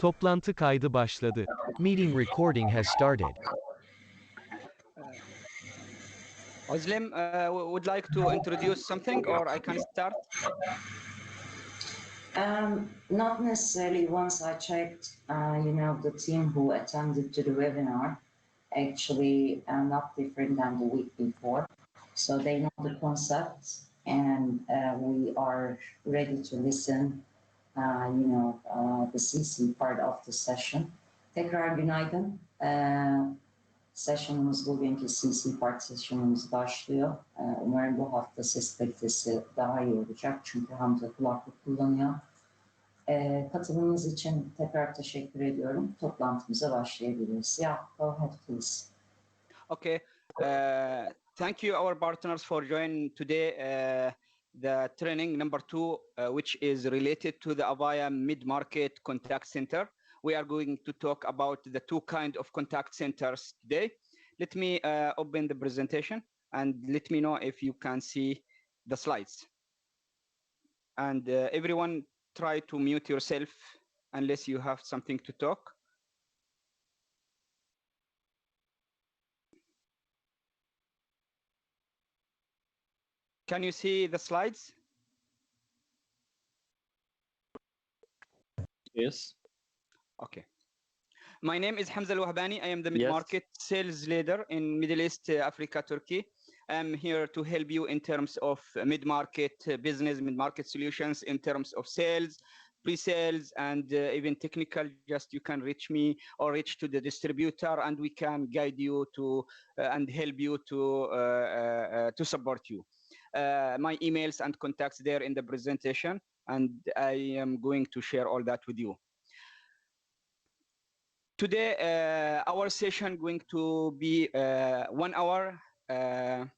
Toplantı kaydı başladı. Meeting recording has started. Özlem would like to introduce something, or I can start? Not necessarily. Once I checked, the team who attended to the webinar actually not different than the week before. So they know the concept, and we are ready to listen, the CC part of the session. Tekrar günaydın. Session'ımız bugünkü CC part session'ımız başlıyor. Umarım bu hafta ses kalitesi daha iyi olacak çünkü Hamza kulaklık kullanıyor. Katılımınız için tekrar teşekkür ediyorum. Toplantımıza başlayabiliriz. Yeah, go ahead please. Okay. Thank you, our partners, for joining today the training number 2, which is related to the Avaya Midmarket Contact Center. We are going to talk about the 2 kinds of contact centers today. Let me open the presentation and let me know if you can see the slides. And everyone try to mute yourself unless you have something to talk. Can you see the slides? Yes. Okay. My name is Hamza Al-Wahbani. I am the Midmarket sales leader in Middle East, Africa, Turkey. I'm here to help you in terms of mid-market business, mid-market solutions, in terms of sales, pre-sales, and even technical. Just you can reach me or reach to the distributor, and we can guide you to and help you to support you. My emails and contacts there in the presentation, and I am going to share all that with you. Today, our session going to be 1 hour.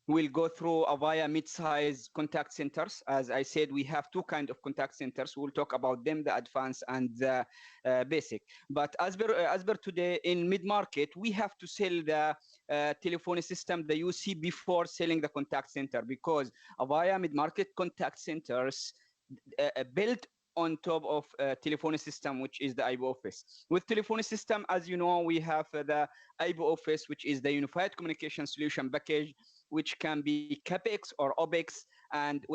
We'll go through Avaya mid-size contact centers. As I said, we have 2 kinds of contact centers. We'll talk about them, the advanced and the basic. But as per today, in mid-market, we have to sell the telephone system, the UC, before selling the contact center, because Avaya mid-market contact centers built on top of telephony system, which is the IBO Office. With telephony system, as you know, we have the IBO Office, which is the Unified Communication Solution Package, which can be CAPEX or OPEX. And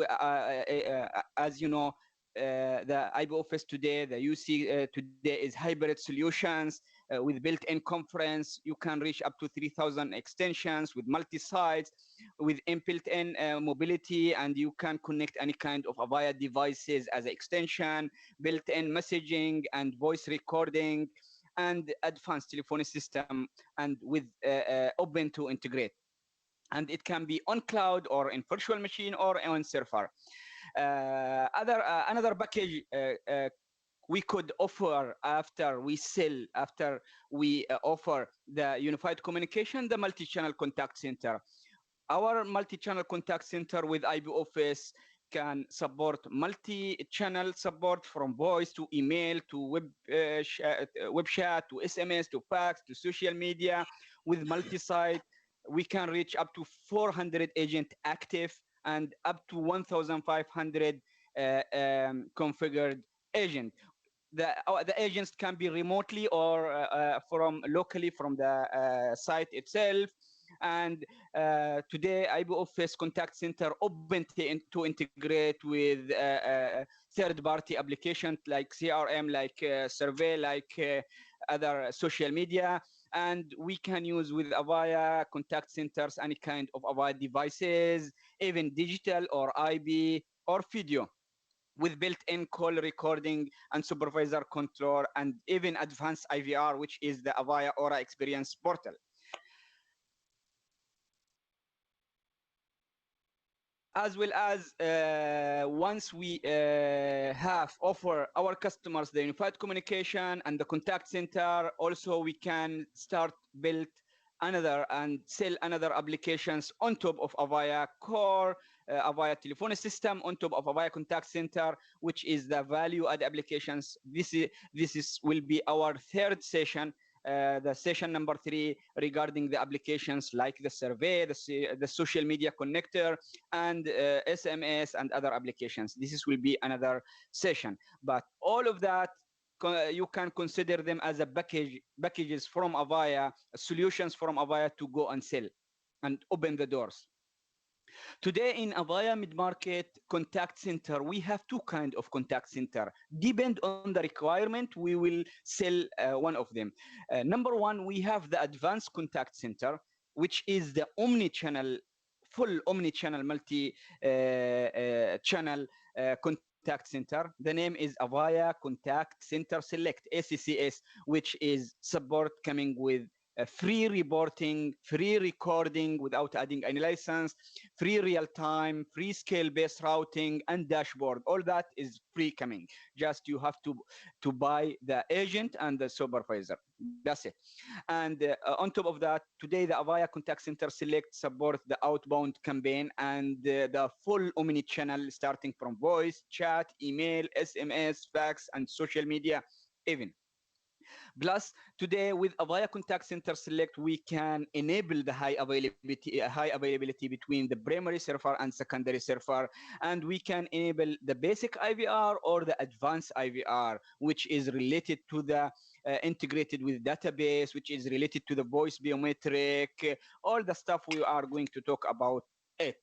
as you know, the IBO Office today, the UC today is hybrid solutions with built-in conference. You can reach up to 3,000 extensions with multi-sites, with built-in mobility, and you can connect any kind of Avaya devices as an extension, built-in messaging and voice recording, and advanced telephony system, and with open to integrate. And it can be on cloud or in virtual machine or on server. Another package we could offer after we offer the unified communication, the multi-channel contact center. Our multi-channel contact center with IB Office can support multi-channel support from voice to email to web chat to SMS to fax to social media with multi-site. We can reach up to 400 agents active and up to 1,500 configured agents. The agents can be remotely or from locally from the site itself. And today, IB Office Contact Center open to integrate with third-party applications like CRM, like survey, like other social media. And we can use with Avaya contact centers any kind of Avaya devices, even digital or IB or video, with built-in call recording and supervisor control, and even advanced IVR, which is the Avaya Aura Experience Portal. As well as once we have offer our customers the unified communication and the contact center, also we can start build another and sell another applications on top of Avaya Core, Avaya telephony system, on top of Avaya contact center, which is the value add applications. This will be our 3rd session. The session number 3 regarding the applications like the survey, the social media connector, and SMS and other applications. This will be another session. But all of that you can consider them as a packages from Avaya, solutions from Avaya to go and sell and open the doors. Today in Avaya Midmarket Contact Center, we have two kinds of contact center. Depend on the requirement, we will sell one of them. Number one, we have the Advanced Contact Center, which is the omni-channel, full omni-channel, multi-channel contact center. The name is Avaya Contact Center Select, ACCS, which is support coming with free reporting, free recording without adding any license, free real-time, free scale-based routing, and dashboard. All that is free coming. Just you have to buy the agent and the supervisor. That's it. And on top of that, today the Avaya Contact Center Select supports the outbound campaign and the full omni-channel, starting from voice, chat, email, SMS, fax, and social media even. Plus, today with Avaya Contact Center Select, we can enable the high availability between the primary server and secondary server, and we can enable the basic IVR or the advanced IVR, which is related to the integrated with database, which is related to the voice biometric, all the stuff we are going to talk about it,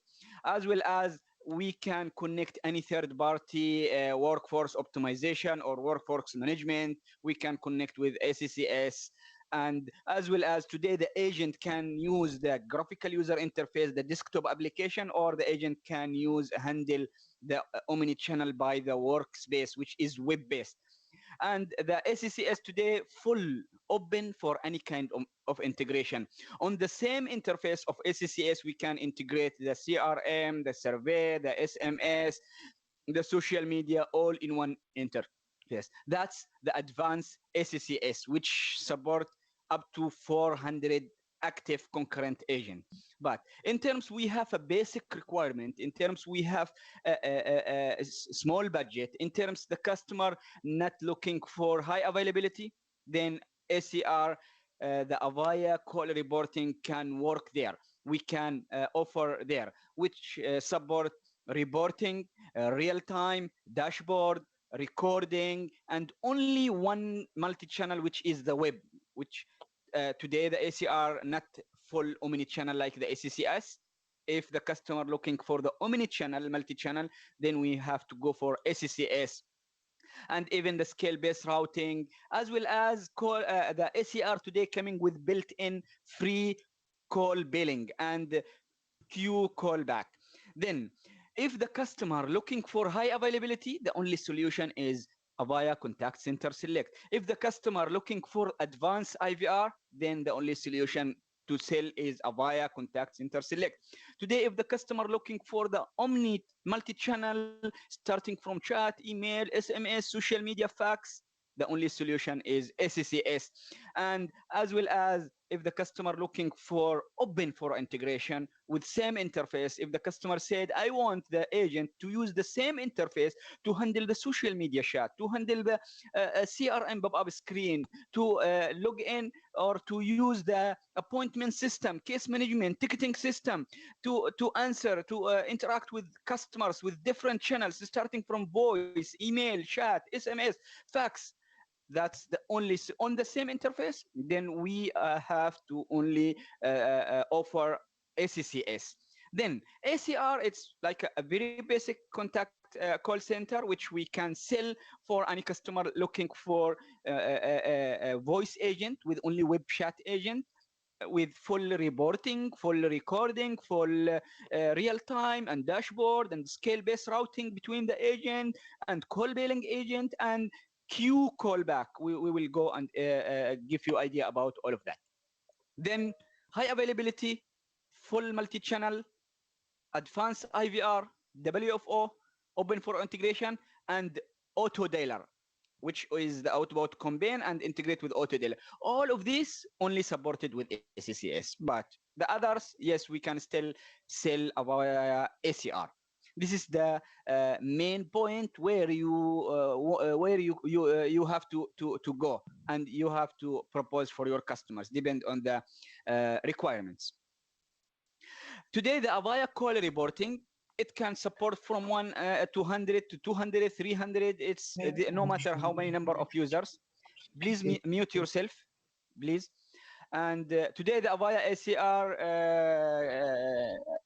as well as we can connect any third-party workforce optimization or workforce management. We can connect with ACCS, and as well as today the agent can use the graphical user interface, the desktop application, or the agent can handle the omni-channel by the workspace, which is web-based. And the ACCS today full open for any kind of integration. On the same interface of ACCS, we can integrate the CRM, the survey, the SMS, the social media, all in one interface. That's the advanced ACCS, which support up to 400 active concurrent agent. But in terms we have a basic requirement, in terms we have a small budget, in terms the customer not looking for high availability, then ACR, the Avaya call reporting can work there. We can offer there, which support reporting, real-time, dashboard, recording, and only one multi-channel, which is the web, which today the ACR not full omni-channel like the ACCS. If the customer looking for the omni-channel, multi-channel, then we have to go for ACCS. And even the scale-based routing, as well as the ACR today coming with built-in free call billing and queue callback. Then, if the customer looking for high availability, the only solution is Avaya Contact Center Select. If the customer looking for advanced IVR, then the only solution to sell is Avaya Contact Center Select. Today, if the customer looking for the omni multi-channel, starting from chat, email, SMS, social media, fax, the only solution is ACCS. And as well as if the customer looking for open for integration with same interface, if the customer said, I want the agent to use the same interface to handle the social media chat, to handle the CRM pop-up screen, to log in or to use the appointment system, case management, ticketing system, to answer, to interact with customers with different channels, starting from voice, email, chat, SMS, fax, that's the only on the same interface, then we have to only offer ACCS. Then ACR, it's like a very basic contact call center, which we can sell for any customer looking for a voice agent with only web chat agent, with full reporting, full recording, full real-time and dashboard and scale-based routing between the agent and call billing agent and queue callback. We will go and give you idea about all of that. Then high availability, full multi-channel, advanced IVR, WFO, open for integration, and auto dialer, which is the outbound campaign and integrate with auto dialer. All of these only supported with ACCS, but the others, yes, we can still sell our ACR. This is the main point where you have to go and you have to propose for your customers, depend on the requirements. Today, the Avaya call reporting it can support from 200 to 200, 300. It's no matter how many number of users. Please mute yourself, please. And today the Avaya ACR,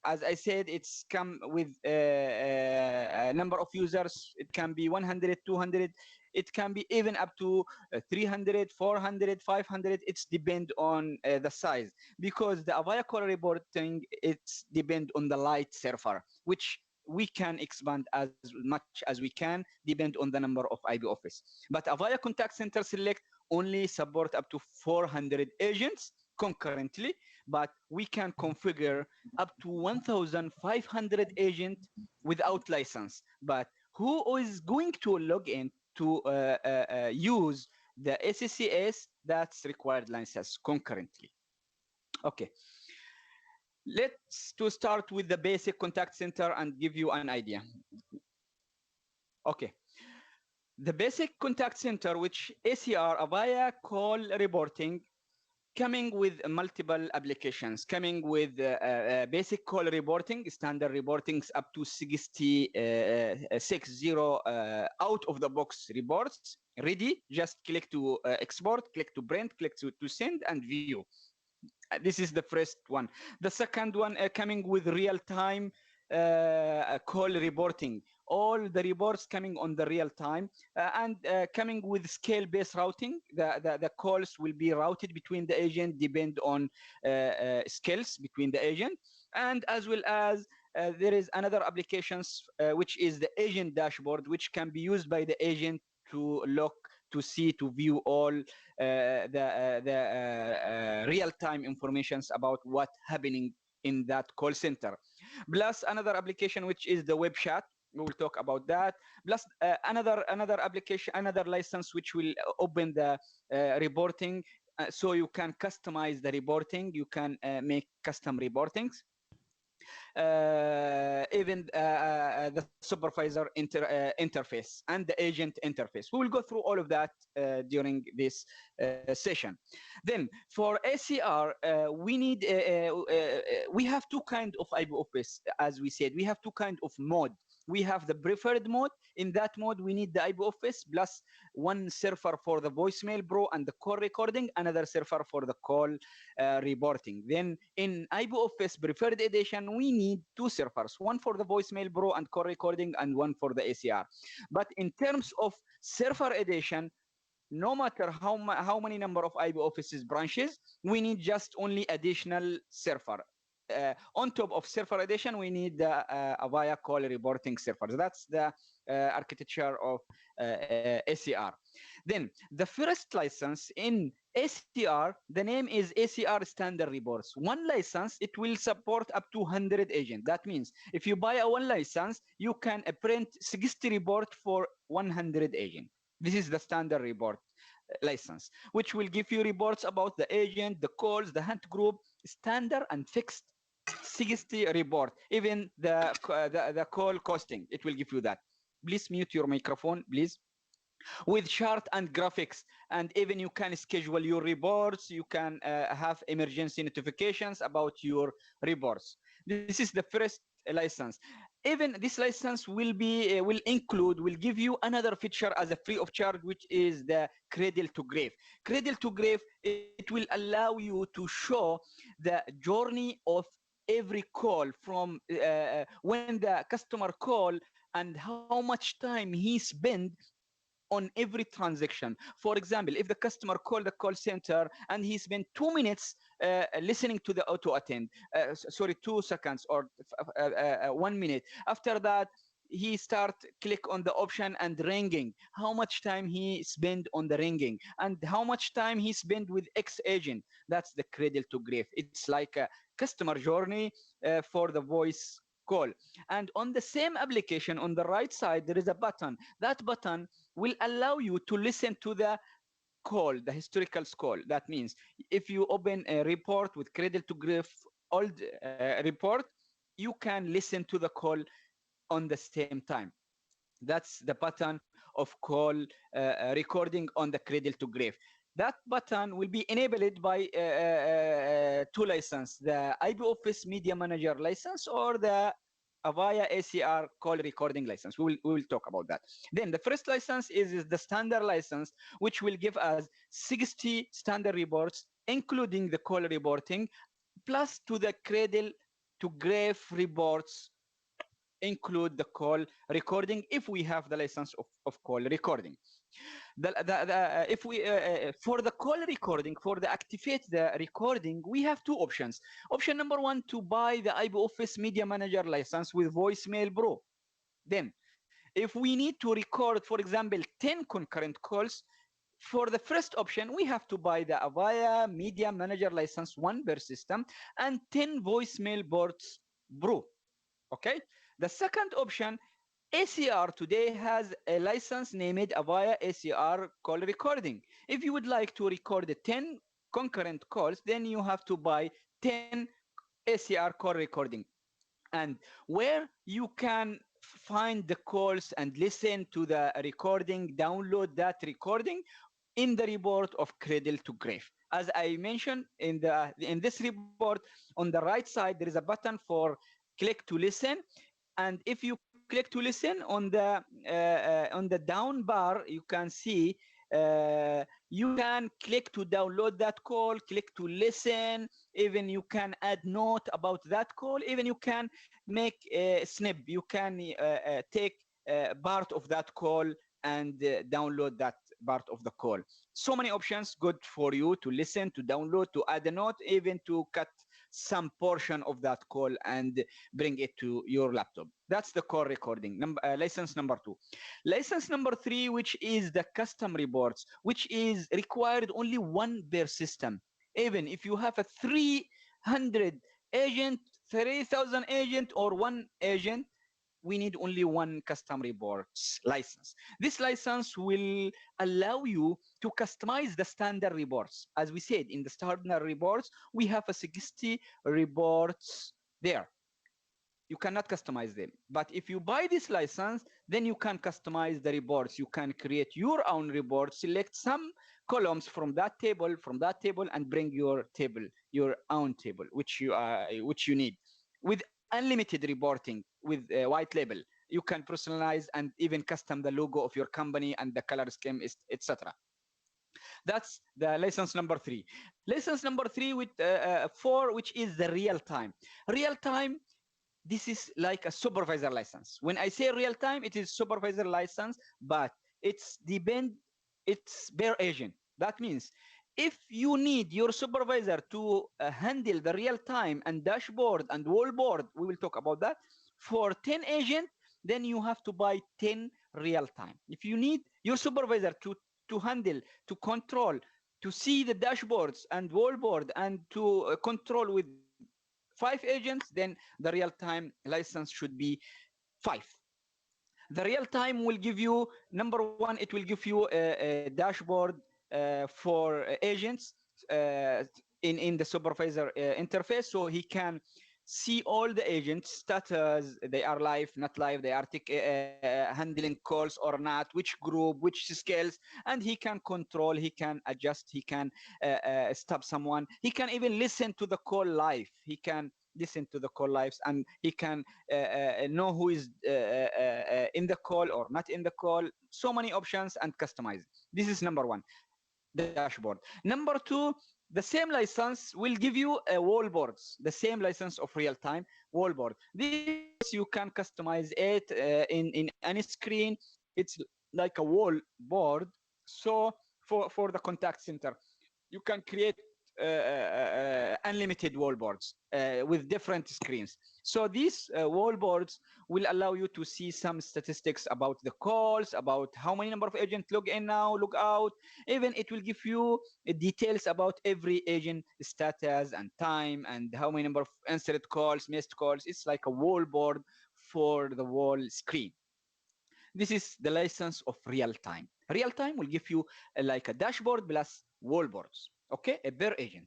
as I said, it's come with a number of users. It can be 100, 200. It can be even up to 300, 400, 500. It's depend on the size, because the Avaya call reporting, it's depend on the light server, which we can expand as much as we can, depend on the number of IP office. But Avaya Contact Center Select only support up to 400 agents concurrently, but we can configure up to 1,500 agents without license. But who is going to log in to use the SCCS? That's required licenses concurrently. Okay. Let's to start with the basic contact center and give you an idea. Okay. The basic contact center, which ACR, Avaya call reporting, coming with multiple applications, coming with basic call reporting, standard reportings up to 60 out of the box reports ready. Just click to export, click to print, click to send and view. This is the first one. The second one coming with real-time call reporting. All the reports coming on the real time and coming with scale-based routing. The calls will be routed between the agent, depend on skills between the agent, and as well as there is another applications which is the agent dashboard, which can be used by the agent to look, to see, to view all the real-time informations about what happening in that call center. Plus another application which is the web chat. We will talk about that. Plus another application, another license which will open the reporting, so you can customize the reporting. You can make custom reportings. Even the supervisor interface and the agent interface. We will go through all of that during this session. Then for ACR, we need we have two kinds of IP office. As we said, we have two kinds of mode. We have the preferred mode. In that mode, we need the IP office plus one server for the voicemail bro and the call recording, another server for the call reporting. Then in IP office preferred edition, we need two servers, one for the voicemail bro and call recording, and one for the ACR. But in terms of server edition, no matter how many number of IP offices branches, we need just only additional server. On top of server edition, we need the Avaya call reporting servers. That's the architecture of ACR. Then the first license in ACR, the name is ACR Standard Reports. One license, it will support up to 100 agents. That means if you buy a one license, you can print 60 report for 100 agents. This is the standard report license, which will give you reports about the agent, the calls, the hunt group, standard and fixed 60 report, even the call costing, it will give you that. Please mute your microphone, please. With chart and graphics, and even you can schedule your reports. You can have emergency notifications about your reports. This is the first license. Even this license will be will give you another feature as a free of charge, which is the Cradle to Grave. Cradle to Grave, it will allow you to show the journey of every call from when the customer call and how much time he spent on every transaction. For example, if the customer called the call center and he spent 2 minutes listening to the auto attend, 2 seconds or 1 minute. After that, he start click on the option and ringing, how much time he spent on the ringing and how much time he spent with X agent. That's the Cradle to Grave. It's like a customer journey for the voice call. And on the same application, on the right side, there is a button. That button will allow you to listen to the call, the historical call. That means if you open a report with Cradle to Grave old report, you can listen to the call on the same time. That's the button of call recording on the Cradle to Grave. That button will be enabled by two licenses, the IP Office Media Manager license or the Avaya ACR call recording license. We will talk about that. Then the first license is the standard license, which will give us 60 standard reports, including the call reporting, plus to the Cradle to Grave reports include the call recording if we have the license of call recording. If we for the call recording, for the activate the recording, we have two options. Option number one, to buy the IP Office Media Manager license with Voicemail Pro. Then, if we need to record, for example, 10 concurrent calls, for the first option, we have to buy the Avaya Media Manager license, one per system, and 10 voicemail boards Pro. Okay. The second option, ACR today has a license named Avaya ACR call recording. If you would like to record 10 concurrent calls, then you have to buy 10 ACR call recording. And where you can find the calls and listen to the recording, download that recording in the report of Cradle to Grave. As I mentioned in this report, on the right side there is a button for click to listen, and if you click to listen on the down bar, you can see you can click to download that call, click to listen, even you can add note about that call, even you can make a snip, you can take part of that call and download that part of the call. So many options, good for you to listen, to download, to add a note, even to cut some portion of that call and bring it to your laptop. That's the call recording, license number 2. License number 3, which is the custom reports, which is required only one per system. Even if you have a 300 agent, 3000 agent, or one agent, we need only one custom reports license. This license will allow you to customize the standard reports. As we said, in the standard reports, we have a 60 reports there. You cannot customize them. But if you buy this license, then you can customize the reports. You can create your own report, select some columns from that table, and bring your table, your own table, which you need. With unlimited reporting, with white label, you can personalize and even custom the logo of your company and the color scheme, etc. That's the license number 3. License number 3 with 4, which is the real time. Real time, this is like a supervisor license. When I say real time, it is supervisor license, but it's per agent. That means if you need your supervisor to handle the real time and dashboard and wallboard, we will talk about that, for 10 agent, then you have to buy 10 real time. If you need your supervisor to handle, to control, to see the dashboards and wallboard and to control with 5 agents, then the real time license should be 5. The real time will give you, number 1, it will give you a dashboard for agents in the supervisor interface, so he can see all the agents status, they are live, not live, they are handling calls or not, which group, which scales, and he can control, he can adjust, he can stop someone, he can even listen to the call live, he can listen to the call lives, and he can know who is in the call or not in the call. So many options and customize. This is number 1, the dashboard. Number 2, the same license will give you a wallboards, the same license of real time wallboard. This you can customize it in any screen. It's like a wall board. So for the contact center, you can create unlimited wallboards with different screens. So these wallboards will allow you to see some statistics about the calls, about how many number of agents log in now, log out. Even it will give you details about every agent status and time and how many number of answered calls, missed calls. It's like a wallboard for the wall screen. This is the license of real time. Real time will give you like a dashboard plus wallboards, okay, a per agent.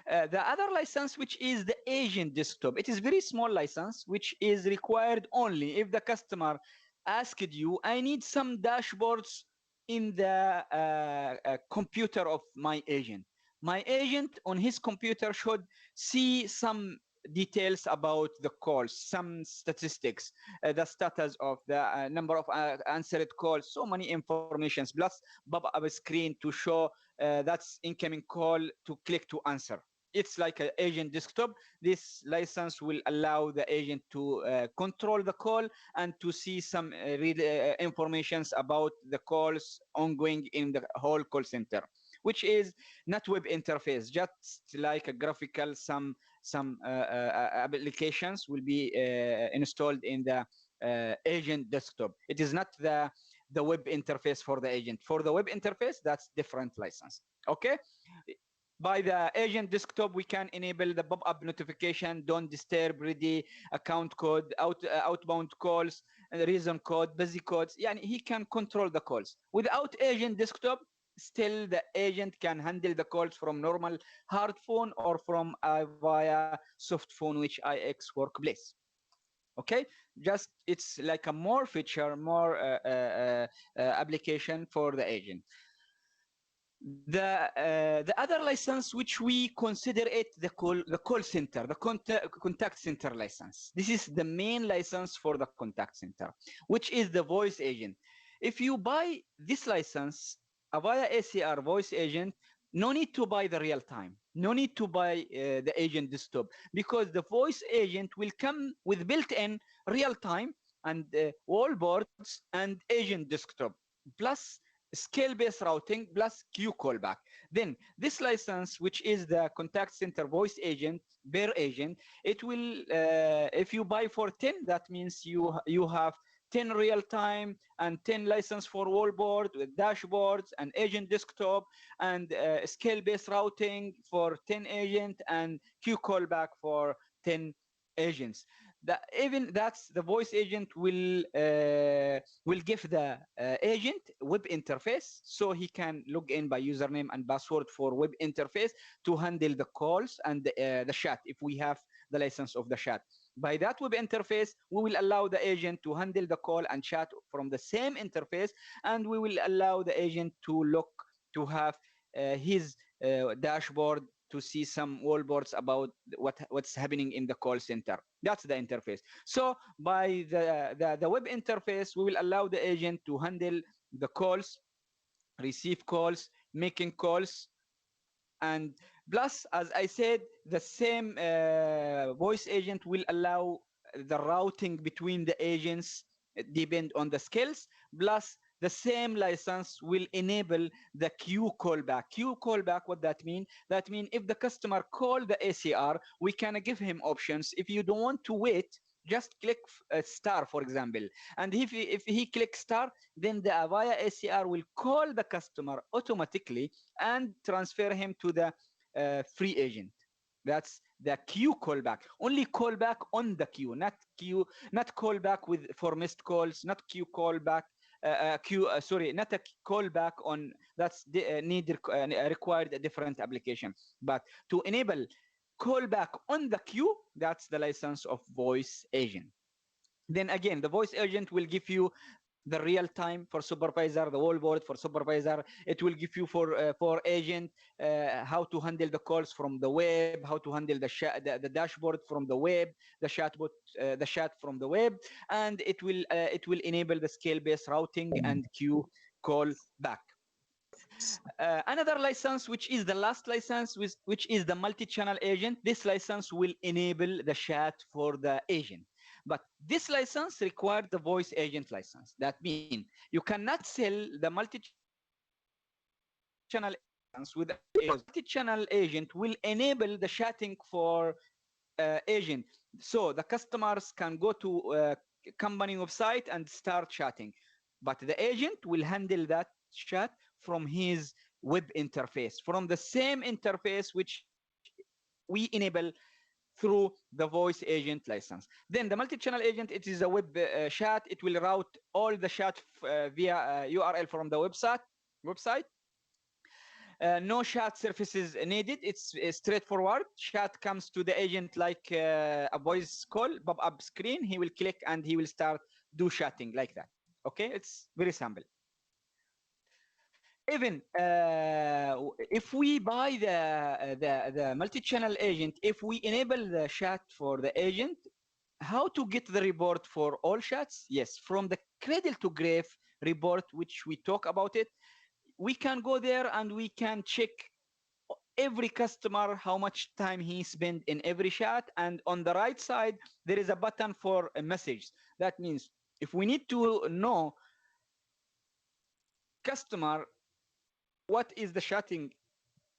The other license, which is the agent desktop, it is very small license, which is required only if the customer asked you, I need some dashboards in the computer of my agent. My agent on his computer should see some details about the calls, some statistics, the status of the number of answered calls, so many informations, plus pop-up screen to show that's incoming call to click to answer. It's like an agent desktop. This license will allow the agent to control the call and to see some informations about the calls ongoing in the whole call center, which is not web interface, just like a graphical. Some applications will be installed in the agent desktop. It is not the web interface for the agent. For the web interface, that's different license. Okay. By the agent desktop, we can enable the pop-up notification, don't disturb, ready, account code, outbound calls, reason code, busy codes. Yeah, he can control the calls. Without agent desktop, still the agent can handle the calls from normal hard phone or from Avaya soft phone, which IX Workplace. Okay, just it's like a more feature, more application for the agent. The other license, which we consider it the call center, the contact center license. This is the main license for the contact center, which is the voice agent. If you buy this license, Avaya ACR voice agent, no need to buy the real time, no need to buy the agent desktop, because the voice agent will come with built-in real time and wall boards and agent desktop, plus scale-based routing, plus queue callback. Then this license, which is the contact center voice agent per agent, it will, if you buy for 10, that means you have 10 real time and 10 license for wallboard with dashboards and agent desktop and scale-based routing for 10 agent and queue callback for 10 agents. Even that's the voice agent will give the agent web interface, so he can log in by username and password for web interface to handle the calls and the chat if we have the license of the chat. By that web interface, we will allow the agent to handle the call and chat from the same interface, and we will allow the agent to look to have his dashboard to see some wallboards about what's happening in the call center. That's the interface. So by the web interface, we will allow the agent to handle the calls, receive calls, making calls, and plus, as I said, the same voice agent will allow the routing between the agents depend on the skills, plus the same license will enable the queue callback. Queue callback, what that mean? That mean if the customer call the ACR, we can give him options. If you don't want to wait, just click star, for example. And if he clicks star, then the Avaya ACR will call the customer automatically and transfer him to the free agent. That's the queue callback. Only callback on the queue, not callback for missed calls, not queue callback. Not a callback on that's required a different application. But to enable callback on the queue, that's the license of voice agent. Then again, the voice agent will give you the real time for supervisor, the wallboard for supervisor. It will give you for agent how to handle the calls from the web, how to handle the dashboard from the web, the chatbot, the chat from the web, and it will enable the scale-based routing and queue call back. Another license, which is the last license, which is the multi-channel agent. This license will enable the chat for the agent. But this license requires the voice agent license. That means you cannot sell the multi-channel license with a multi-channel agent will enable the chatting for agent. So the customers can go to company website and start chatting. But the agent will handle that chat from his web interface, from the same interface which we enable through the voice agent license. Then the multi-channel agent, it is a web chat. It will route all the chat via URL from the website. No chat services needed. It's straightforward. Chat comes to the agent like a voice call, pop-up screen. He will click and he will start do chatting like that. Okay, it's very simple. even if we buy the multi-channel agent, if we enable the chat for the agent, how to get the report for all chats? Yes, from the cradle to grave report, which we talk about it, we can go there and we can check every customer how much time he spent in every chat. And on the right side there is a button for a message. That means if we need to know customer what is the chatting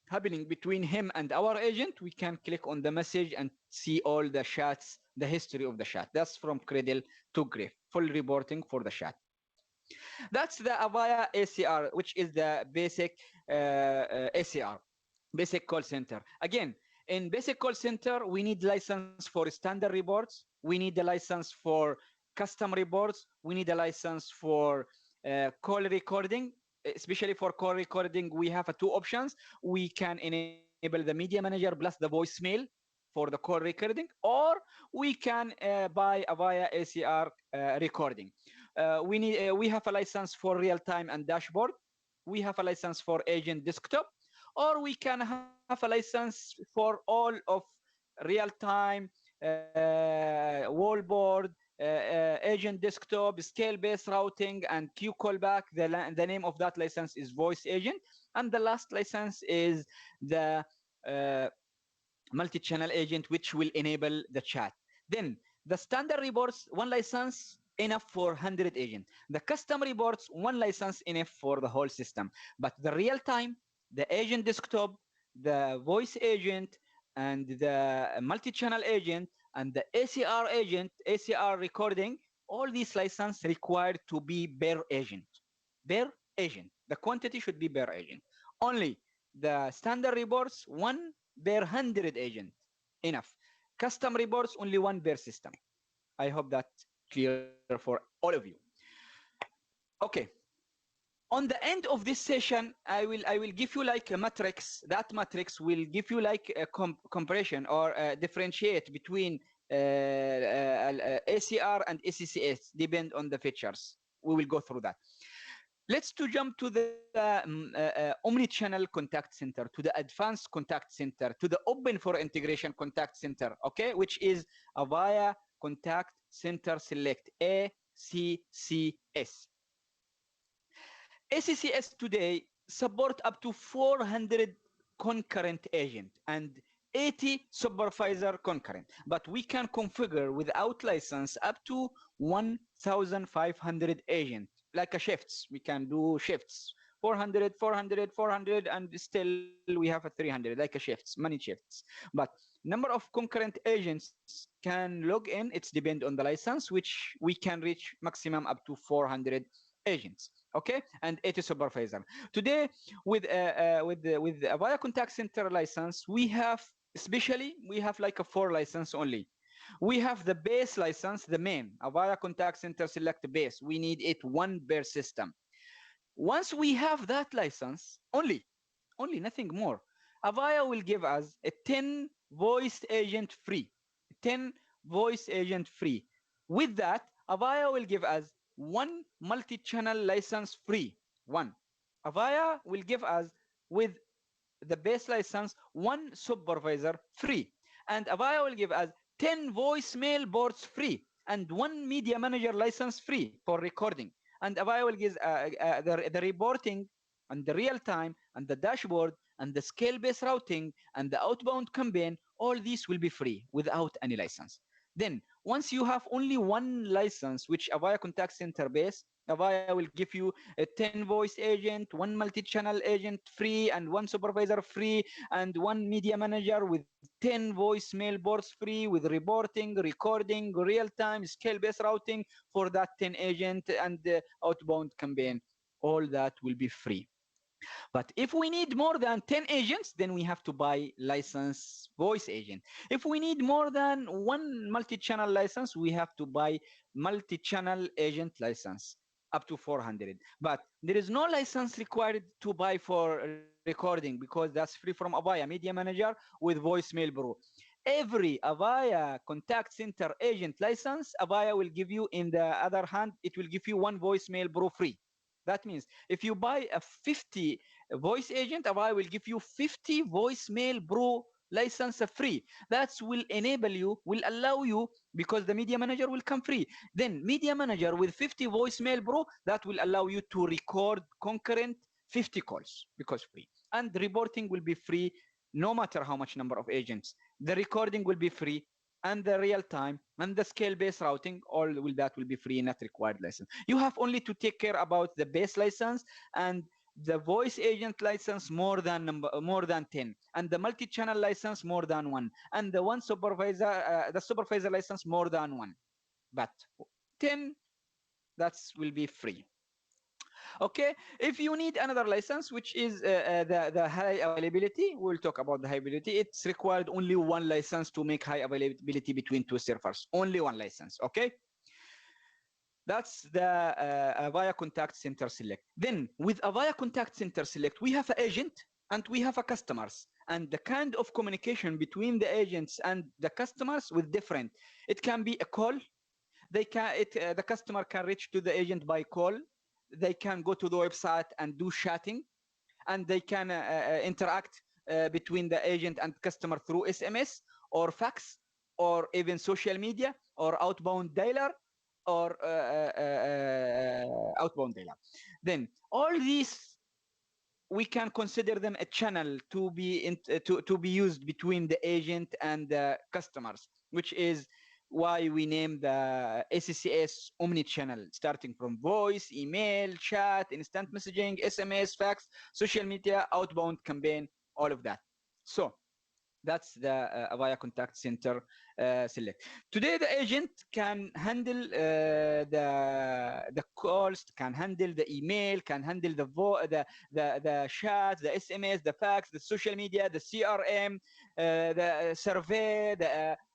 happening between him and our agent, we can click on the message and see all the chats, the history of the chat. That's from cradle to grave, full reporting for the chat. That's the Avaya ACR, which is the basic ACR, basic call center. Again, in basic call center, we need license for standard reports. We need the license for custom reports. We need a license for call recording. Especially for call recording, we have two options. We can enable the media manager plus the voicemail for the call recording, or we can buy Avaya ACR recording. We have a license for real time and dashboard. We have a license for agent desktop, or we can have a license for all of real time, wallboard, agent desktop, scale-based routing, and queue callback. The name of that license is voice agent. And the last license is the uh, multi-channel agent, which will enable the chat. Then the standard reports, one license enough for 100 agents. The custom reports, one license enough for the whole system. But the real time, the agent desktop, the voice agent, and the multi-channel agent, and the ACR agent, ACR recording, all these licenses required to be per agent. Per agent. The quantity should be per agent. Only the standard reports, one per 100 agent. Enough. Custom reports, only one per system. I hope that's clear for all of you. Okay. On the end of this session, I will give you like a matrix. That matrix will give you like a comparison or differentiate between ACR and ACCS, depend on the features. We will go through that. Let's to jump to the omni-channel contact center, to the advanced contact center, to the open for integration contact center, okay, which is Avaya Contact Center Select, ACCS. ACCS today support up to 400 concurrent agent and 80 supervisor concurrent, but we can configure without license up to 1,500 agent, like a shifts. We can do shifts, 400, 400, 400, and still we have a 300, like a shifts, many shifts. But number of concurrent agents can log in, it's depend on the license, which we can reach maximum up to 400 agents, okay, and 80 supervisor. Today, with the Avaya Contact Center license, we have like a 4 license only. We have the base license, the main Avaya Contact Center Select base. We need it one per system. Once we have that license, only nothing more, Avaya will give us a 10 voice agent free. 10 voice agent free. With that, Avaya will give us one multi-channel license free. One. Avaya will give us with the base license one supervisor free. And Avaya will give us 10 voicemail boards free and one media manager license free for recording. And Avaya will give the reporting and the real time and the dashboard and the scale-based routing and the outbound campaign. All these will be free without any license. Then once you have only one license, which Avaya Contact Center base, Avaya will give you a 10 voice agent, one multi-channel agent free, and one supervisor free, and one media manager with 10 voicemail boards free with reporting, recording, real-time, scale-based routing for that 10 agent and the outbound campaign. All that will be free. But if we need more than 10 agents, then we have to buy license voice agent. If we need more than one multi-channel license, we have to buy multi-channel agent license up to 400. But there is no license required to buy for recording because that's free from Avaya Media Manager with Voicemail Pro. Every Avaya Contact Center agent license, Avaya will give you, in the other hand, it will give you one Voicemail Pro free. That means if you buy a 50 voice agent, Avaya will give you 50 voicemail pro license free. That will enable you, will allow you, because the media manager will come free. Then media manager with 50 voicemail pro, that will allow you to record concurrent 50 calls because free. And reporting will be free no matter how much number of agents. The recording will be free, and the real time and the scale-based routing, all will that will be free, not required license. You have only to take care about the base license and the voice agent license more than 10, and the multi-channel license more than 1, and the one supervisor the supervisor license more than 1. But 10, that will be free. Okay, if you need another license, which is the high availability, we'll talk about the high availability. It's required only one license to make high availability between two servers. Only one license. Okay, that's the Avaya Contact Center Select. Then with Avaya Contact Center Select, we have an agent and we have a customers, and the kind of communication between the agents and the customers with different. It can be a call. The customer can reach to the agent by call. They can go to the website and do chatting, and they can interact between the agent and customer through SMS or fax or even social media or outbound dialer or outbound dialer. Then all these, we can consider them a channel to be used between the agent and the customers, which is why we name the ACCS omni-channel, starting from voice, email, chat, instant messaging, SMS, fax, social media, outbound campaign, all of that. So that's the Avaya Contact Center Select. Today, the agent can handle the calls, can handle the email, can handle the chat, the SMS, the fax, the social media, the CRM, the survey,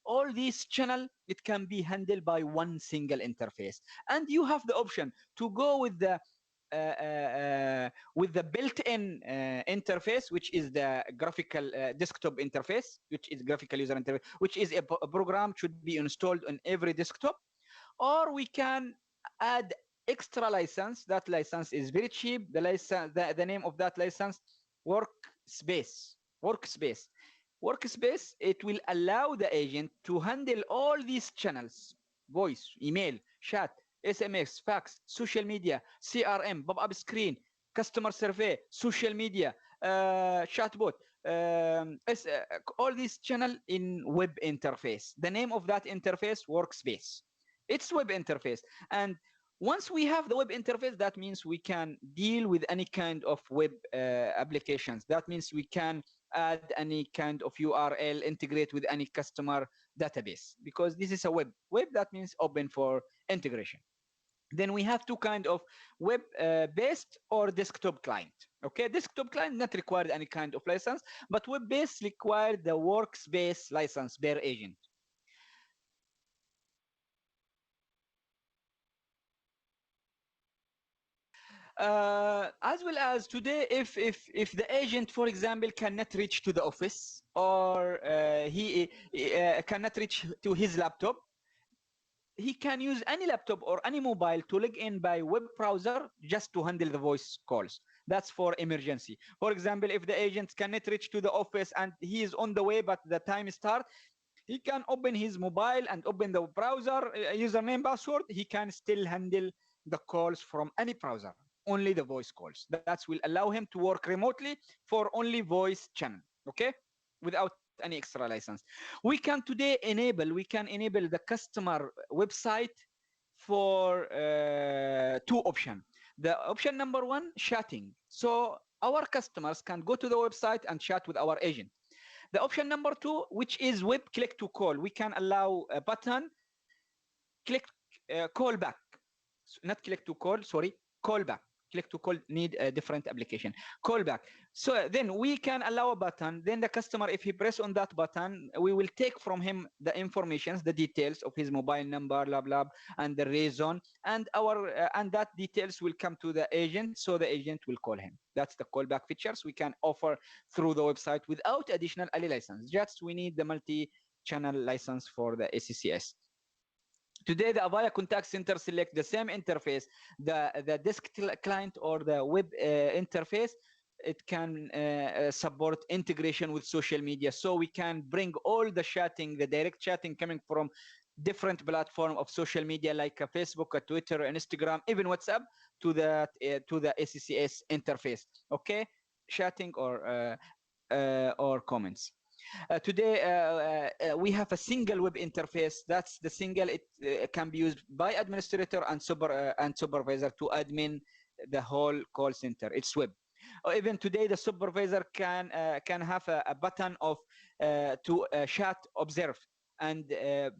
all these channel. It can be handled by one single interface, and you have the option to go with the built-in interface, which is the graphical desktop interface, which is graphical user interface, which is a program should be installed on every desktop. Or we can add extra license. That license is very cheap. The license, the name of that license, Workspace. Workspace, it will allow the agent to handle all these channels: voice, email, chat, SMS, fax, social media, CRM, pop-up screen, customer survey, social media, chatbot, all these channel in web interface. The name of that interface, Workspace. It's web interface. And once we have the web interface, that means we can deal with any kind of web applications. That means we can add any kind of URL, integrate with any customer database, because this is a web. Web, that means open for integration. Then we have two kind of web based or desktop client. Okay, desktop client not required any kind of license, but web based required the Workspace license per agent. As well as today, if the agent, for example, cannot reach to the office, or he cannot reach to his laptop, he can use any laptop or any mobile to log in by web browser just to handle the voice calls. That's for emergency. For example, if the agent cannot reach to the office and he is on the way but the time start, he can open his mobile and open the browser, username, password. He can still handle the calls from any browser, only the voice calls. That will allow him to work remotely for only voice channel, okay, without any extra license. We can enable the customer website for two options. The option number one, chatting. So our customers can go to the website and chat with our agent. The option number two, which is web click to call, we can allow a button, click call back, not click to call, sorry, call back. Click to call need a different application. Call back. So then we can allow a button. Then the customer, if he press on that button, we will take from him the information, the details of his mobile number, blah blah, and the reason, and and that details will come to the agent. So the agent will call him. That's the callback features we can offer through the website without additional Ali license. Just we need the multi-channel license for the ACCS. Today, the Avaya contact center select the same interface, the desk client or the web interface. It can support integration with social media, so we can bring all the chatting, the direct chatting coming from different platform of social media like Facebook, Twitter, Instagram, even WhatsApp to the ACCS interface. Okay, chatting or comments. Today, we have a single web interface. That's the single. It can be used by administrator and supervisor to admin the whole call center. It's web. Or even today, the supervisor can have a button of to chat, observe, and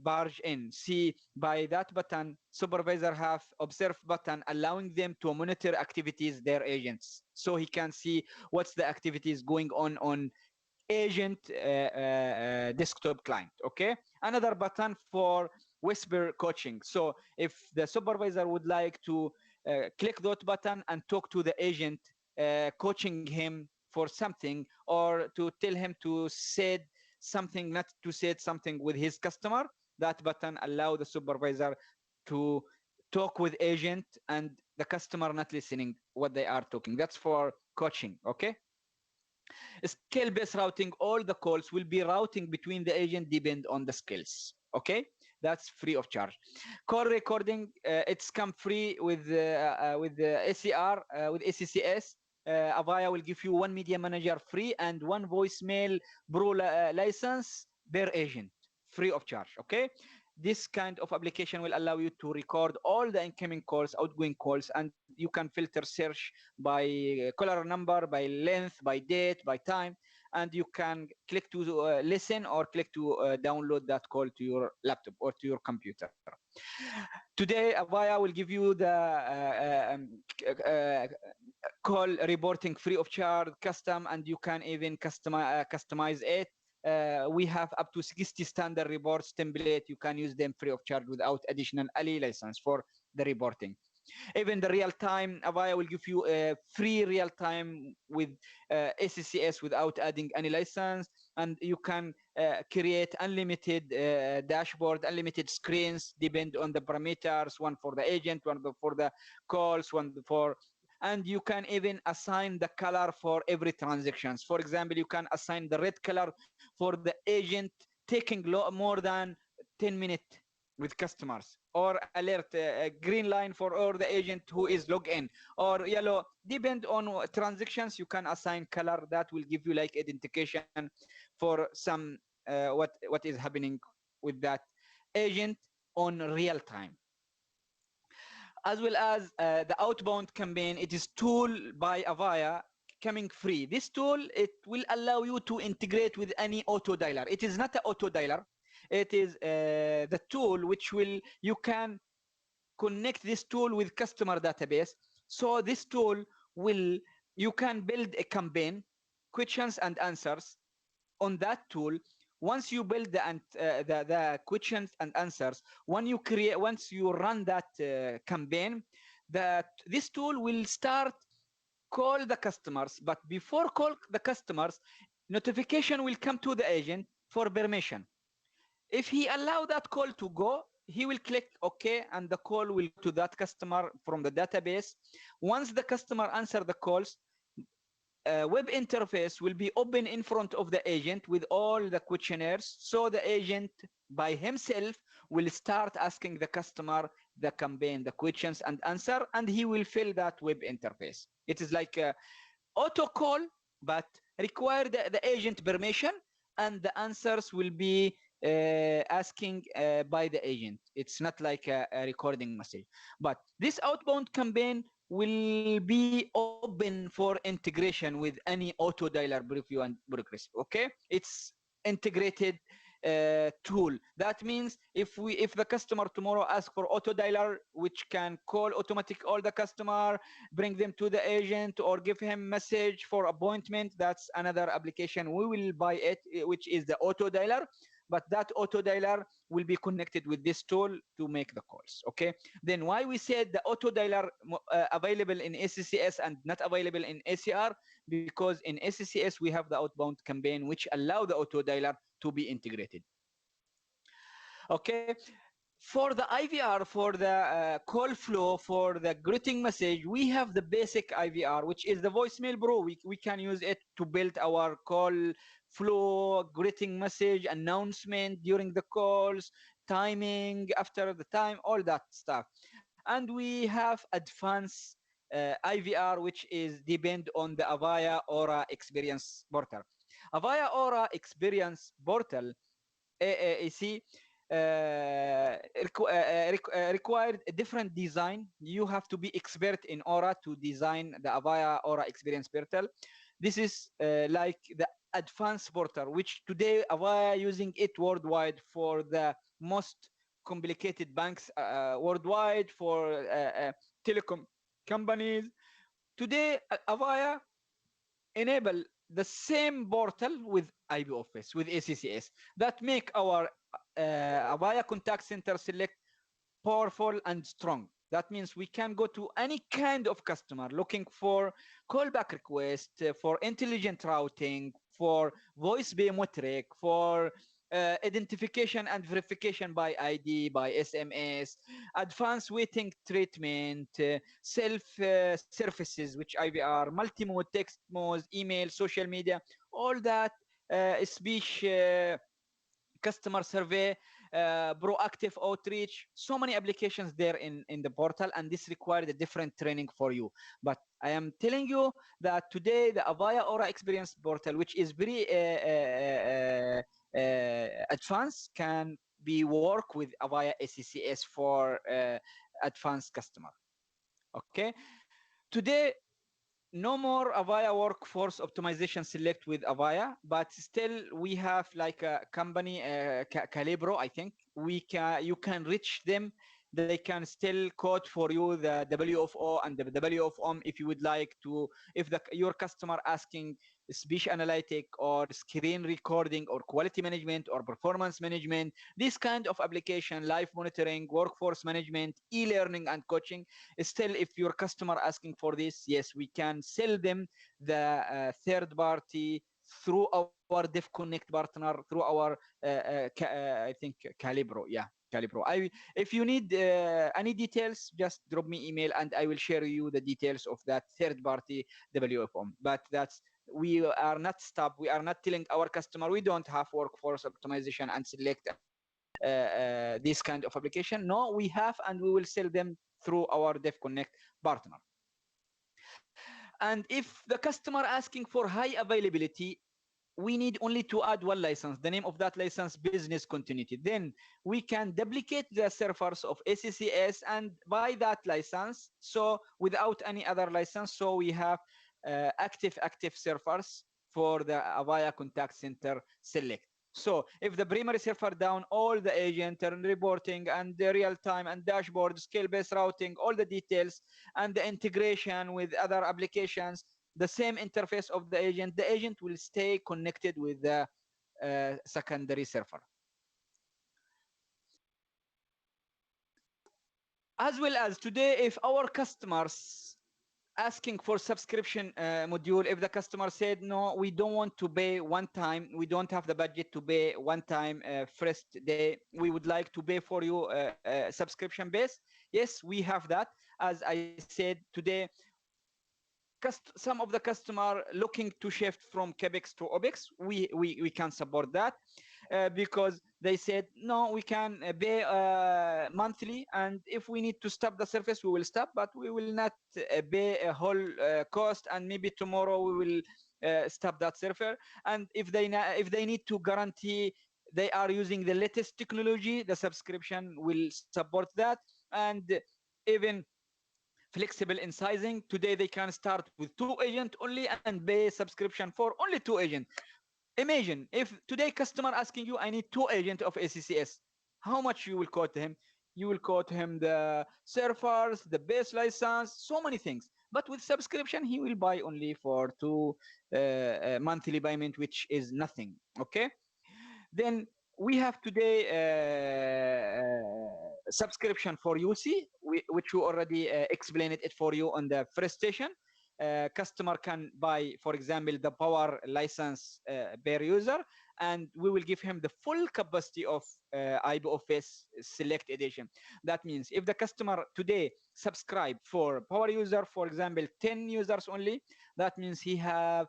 barge in. See, by that button, supervisor have observe button allowing them to monitor activities their agents, so he can see what's the activities going on agent desktop client. Okay, another button for whisper coaching. So if the supervisor would like to click that button and talk to the agent, coaching him for something, or to tell him to say something, not to say something with his customer, that button allow the supervisor to talk with agent and the customer not listening what they are talking. That's for coaching. Okay, skill-based routing, all the calls will be routing between the agent depend on the skills. Okay, that's free of charge. Call recording, it's come free with the ACR, with ACCS. Avaya will give you one media manager free and one voicemail pro license per agent, free of charge. Okay, this kind of application will allow you to record all the incoming calls, outgoing calls, and you can filter search by caller number, by length, by date, by time, and you can click to listen or click to download that call to your laptop or to your computer. Today, Avaya will give you the call reporting free of charge, custom, and you can even customize it. We have up to 60 standard reports template. You can use them free of charge without additional Ali license for the reporting. Even the real time, Avaya will give you a free real time with ACCS without adding any license, and you can create unlimited dashboard, unlimited screens, depend on the parameters, one for the agent, one for the calls, one for, and you can even assign the color for every transactions. For example, you can assign the red color for the agent taking more than 10 minutes with customers, or alert a green line for all the agent who is logged in, or yellow. Depend on transactions, you can assign color that will give you like identification for some what is happening with that agent on real time. As well as the outbound campaign, it is tool by Avaya coming free. This tool, it will allow you to integrate with any auto dialer. It is not an auto dialer. It is the tool which will, you can connect this tool with customer database. So this tool will, you can build a campaign, questions and answers on that tool. Once you build the questions and answers, once you run that campaign, this tool will start call the customers. But before call the customers, notification will come to the agent for permission. If he allow that call to go, he will click OK, and the call will go to that customer from the database. Once the customer answer the calls, web interface will be open in front of the agent with all the questionnaires. So the agent by himself will start asking the customer the campaign, the questions and answer, and he will fill that web interface. It is like a auto call, but require the agent permission, and the answers will be asking by the agent. It's not like a recording message. But this outbound campaign will be open for integration with any auto dialer preview and progress. Okay, it's integrated tool. That means if the customer tomorrow asks for auto dialer, which can call automatic all the customer, bring them to the agent, or give him message for appointment, that's another application. We will buy it, which is the auto dialer. But that auto dialer will be connected with this tool to make the calls. Okay, then why we said the auto dialer available in ACCS and not available in ACR? Because in ACCS we have the outbound campaign which allow the auto dialer to be integrated. Okay, For the IVR, for the call flow, for the greeting message, we have the basic IVR, which is the voicemail bro. We can use it to build our call flow, greeting message, announcement during the calls, timing after the time, all that stuff. And we have advanced IVR, which is depend on the Avaya Aura Experience Portal. Avaya Aura Experience Portal, AAC, required a different design. You have to be expert in Aura to design the Avaya Aura Experience Portal. This is like the advanced portal, which today Avaya using it worldwide for the most complicated banks worldwide, for telecom companies. Today, Avaya enable the same portal with IP Office, with ACCS, that make our Avaya contact center select powerful and strong. That means we can go to any kind of customer looking for callback request, for intelligent routing, for voice biometric, for identification and verification by ID, by SMS, advanced waiting treatment, self services, which IVR, multi-mode, text modes, email, social media, all that, speech, customer survey, proactive outreach, so many applications there in the portal, and this required a different training for you. But I am telling you that today the Avaya Aura Experience Portal, which is very advanced, can be work with Avaya ACCS for advanced customer. Okay, today no more Avaya workforce optimization select with Avaya, but still we have like a company, Calibro, I think. You can reach them. They can still code for you the WFO and the WFOM if you would like to. If your customer asking speech analytic or screen recording or quality management or performance management, this kind of application, live monitoring, workforce management, e-learning and coaching, still if your customer asking for this, yes, we can sell them the third party through our DevConnect partner, through our I think Calibro. Yeah, Calibro. If you need any details, just drop me email and I will share you the details of that third party WFOM. But that's, we are not stop. We are not telling our customer we don't have workforce optimization and select this kind of application. No, we have, and we will sell them through our DevConnect partner. And if the customer asking for high availability, we need only to add one license. The name of that license, business continuity. Then we can duplicate the servers of ACCS and buy that license. So without any other license, so we have active servers for the Avaya contact center select. So if the primary server down, all the agent and reporting and the real time and dashboard, scale-based routing, all the details and the integration with other applications, the same interface of the agent will stay connected with the secondary server. As well as today, if our customers asking for subscription module, if the customer said, no, we don't want to pay one time, we don't have the budget to pay one time first day, we would like to pay for you subscription base. Yes, we have that. As I said today, some of the customer looking to shift from CapEx to OpEx, we can support that because they said, no, we can pay monthly, and if we need to stop the service, we will stop, but we will not pay a whole cost, and maybe tomorrow we will stop that server. And if they need to guarantee they are using the latest technology, the subscription will support that. And even flexible in sizing. Today they can start with 2 agents only and pay subscription for only 2 agents. Imagine if today customer asking you, I need 2 agents of ACCS, how much you will quote him? You will quote him the servers, the base license, so many things. But with subscription, he will buy only for 2 monthly payment, which is nothing. Okay. Then we have today subscription for UC, which we already explained it for you on the first station. customer can buy, for example, the power license per user, and we will give him the full capacity of IBOFS Select Edition. That means if the customer today subscribe for power user, for example, 10 users only, that means he have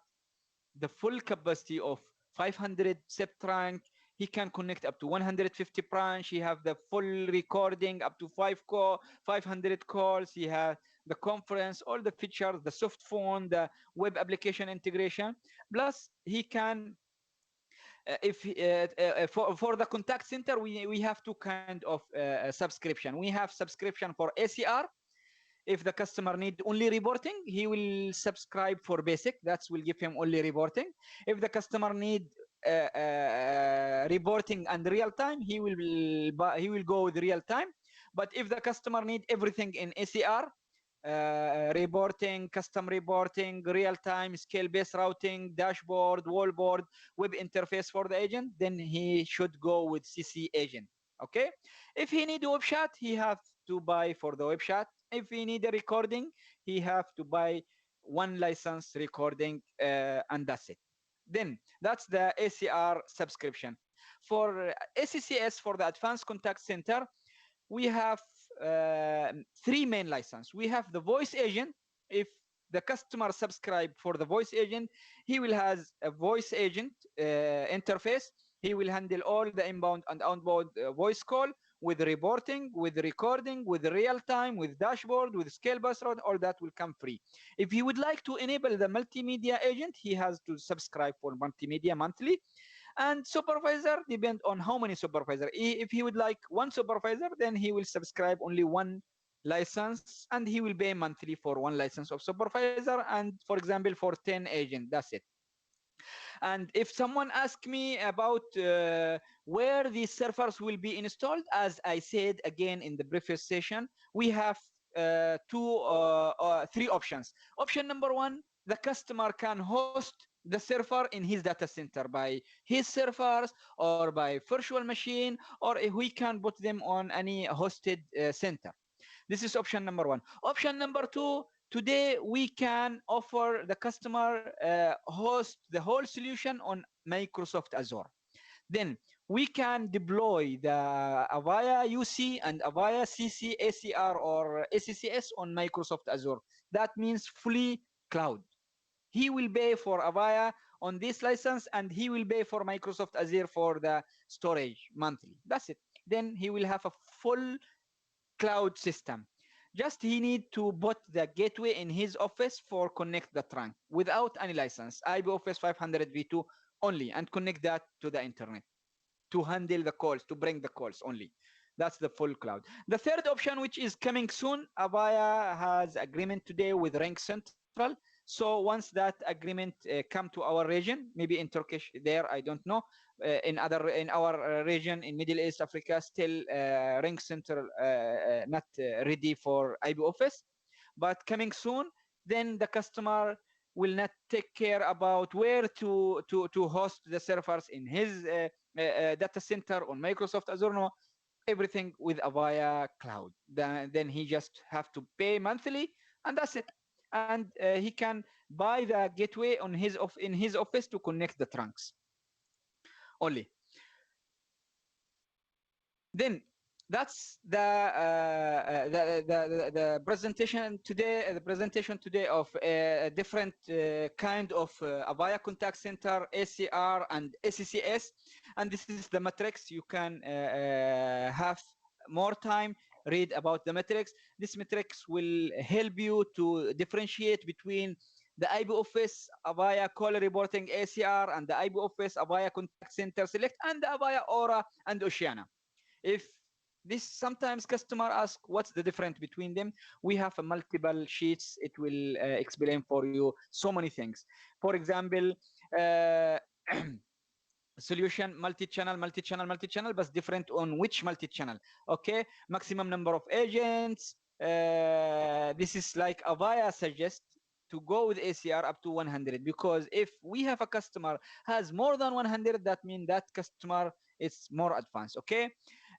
the full capacity of 500 SEP trunk. He can connect up to 150 branch. He have the full recording up to 500 calls. He has the conference, all the features, the soft phone, the web application integration. Plus, he can, for the contact center, we have two kind of subscription. We have subscription for ACR. If the customer need only reporting, he will subscribe for basic. That will give him only reporting. If the customer need reporting and real time, he will go with real time. But if the customer need everything in ACR, reporting, custom reporting, real time, scale based routing, dashboard, wallboard, web interface for the agent, then he should go with CC agent. Okay. If he need web chat, he have to buy for the web chat. If he need a recording, he have to buy one license recording, and that's it. Then that's the ACR subscription. For ACCS, for the Advanced Contact Center, we have three main license. We have the voice agent. If the customer subscribe for the voice agent, he will has a voice agent interface. He will handle all the inbound and outbound voice call with reporting, with recording, with real time, with dashboard, with scale bus route. All that will come free. If he would like to enable the multimedia agent, he has to subscribe for multimedia monthly. And supervisor depend on how many supervisor. If he would like one supervisor, then he will subscribe only one license, and he will pay monthly for one license of supervisor, and for example for 10 agent. That's it. And if someone asks me about where these servers will be installed, as I said again in the previous session, we have three options. Option number one, the customer can host the server in his data center by his servers or by virtual machine, or if we can put them on any hosted center. This is option number one. Option number two, today we can offer the customer host the whole solution on Microsoft Azure. Then we can deploy the Avaya UC and Avaya CC ACR or ACCS on Microsoft Azure. That means fully cloud. He will pay for Avaya on this license, and he will pay for Microsoft Azure for the storage monthly. That's it. Then he will have a full cloud system. Just he need to put the gateway in his office for connect the trunk without any license, IBOFS 500 v2 only, and connect that to the internet to handle the calls, to bring the calls only. That's the full cloud. The third option, which is coming soon, Avaya has agreement today with Ring Central. So once that agreement come to our region, maybe in Turkish there, I don't know. In our region in Middle East, Africa, still Ring Central not ready for IBOFS, but coming soon. Then the customer will not take care about where to host the servers in his data center on Microsoft Azure. No, everything with Avaya Cloud. Then he just have to pay monthly, and that's it. And he can buy the gateway on in his office to connect the trunks only. Then that's the presentation today. The presentation today of a different kind of Avaya contact center, ACR and ACCS, and this is the matrix. You can have more time, read about the matrix. This matrix will help you to differentiate between the IBOFS Avaya call reporting ACR and the IBOFS Avaya contact center select and the Avaya Aura and Oceana. If this sometimes customer ask what's the difference between them, we have a multiple sheets. It will explain for you so many things. For example, solution multi-channel, but different on which multi-channel. Okay, maximum number of agents. This is like Avaya suggests to go with ACR up to 100, because if we have a customer has more than 100, that means that customer is more advanced. Okay,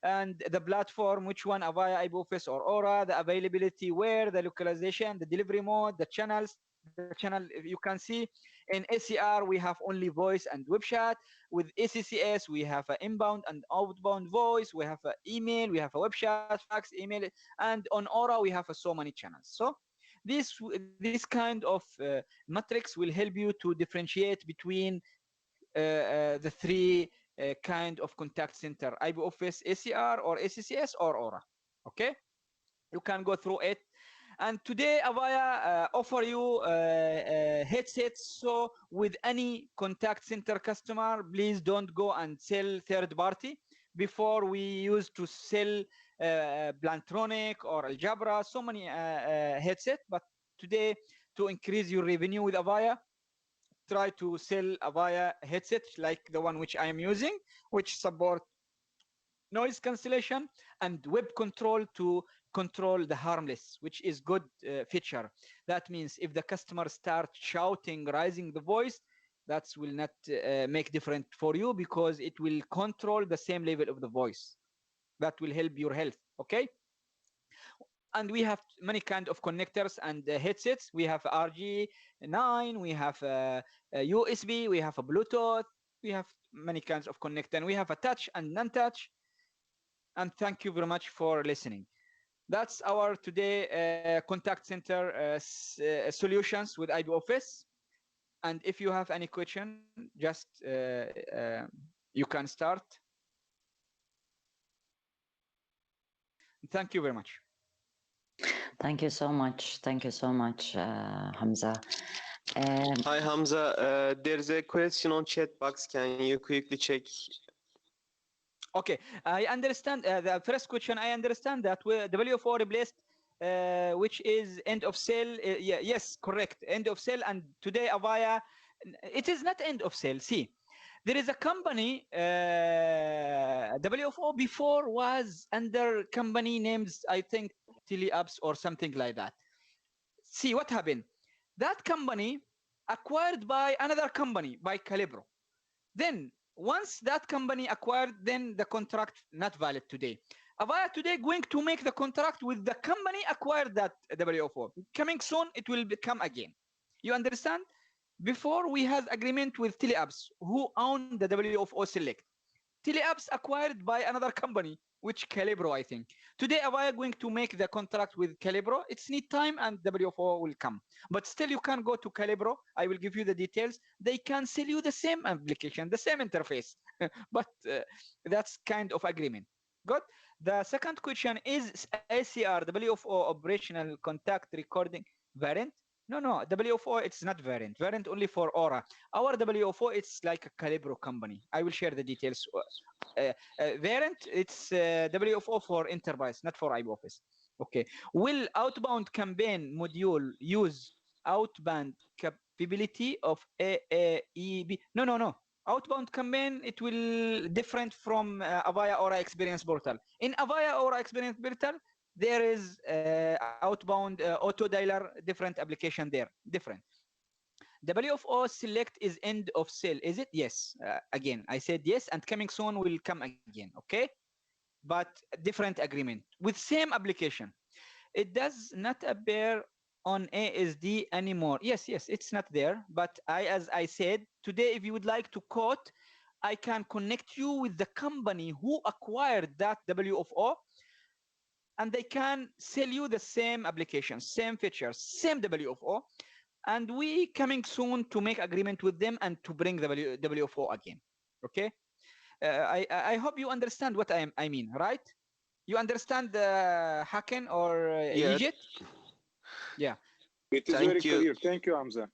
and the platform, which one, Avaya, IBOFS or Aura, the availability, where, the localization, the delivery mode, the channels, the channel. You can see in ACR we have only voice and web chat. With ACCS we have an inbound and outbound voice. We have an email. We have a web chat, fax, email, and on Aura we have so many channels. So this kind of matrix will help you to differentiate between the three kind of contact center: IP Office, ACR, or ACCS, or Aura. Okay, you can go through it. And today Avaya offer you headsets. So with any contact center customer, please don't go and sell third party. Before we used to sell Plantronic or Aljabra, so many headset. But today, to increase your revenue with Avaya, try to sell Avaya headset like the one which I am using, which support noise cancellation and web control to control the harmless, which is good feature. That means if the customer starts shouting, raising the voice, that will not make different for you, because it will control the same level of the voice. That will help your health. Okay. And we have many kind of connectors and headsets. We have RG9, we have USB, we have a Bluetooth, we have many kinds of connector, and we have a touch and non-touch. And thank you very much for listening. That's our today contact center solutions with IP Office. And if you have any question, just you can start. Thank you very much. Thank you so much. Thank you so much, Hamza. Hi, Hamza. There's a question on chat box. Can you quickly check? Okay, I understand the first question. I understand that WFO replaced, which is end of sale. Yeah, yes, correct. End of sale. And today Avaya, it is not end of sale. See, there is a company, WFO before was under company names, I think Teleapps or something like that. See what happened. That company acquired by another company, by Calibro. Then once that company acquired, then the contract not valid today. Avaya today going to make the contract with the company acquired that WFO. Coming soon, it will become again. You understand? Before we had agreement with Teleapps, who owned the WFO Select. Teleapps acquired by another company, which Calibro, I think. Today, Avaya going to make the contract with Calibro. It's need time and WFO will come. But still, you can go to Calibro. I will give you the details. They can sell you the same application, the same interface. But that's kind of agreement. Good. The second question is ACR, WFO operational contact recording variant. No, WFO, it's not variant. Variant only for Aura. Our WFO, it's like a Calibro company. I will share the details. Variant, it's WFO for enterprise, not for IP Office. Okay. Will outbound campaign module use outbound capability of AAEB? No. Outbound campaign, it will different from Avaya Aura Experience Portal. In Avaya Aura Experience Portal, there is outbound auto dialer, different application there, different. WFO Select is end of sale, is it? Yes. Again, I said yes, and coming soon will come again, okay? But different agreement with same application. It does not appear on ASD anymore. Yes, it's not there. But as I said, today, if you would like to quote, I can connect you with the company who acquired that WFO, and they can sell you the same application, same features, same WFO. And we coming soon to make agreement with them and to bring the WFO again. Okay. I hope you understand what I mean, right? You understand the Haken or Egypt? Yeah. It is very clear. Thank you, Hamza.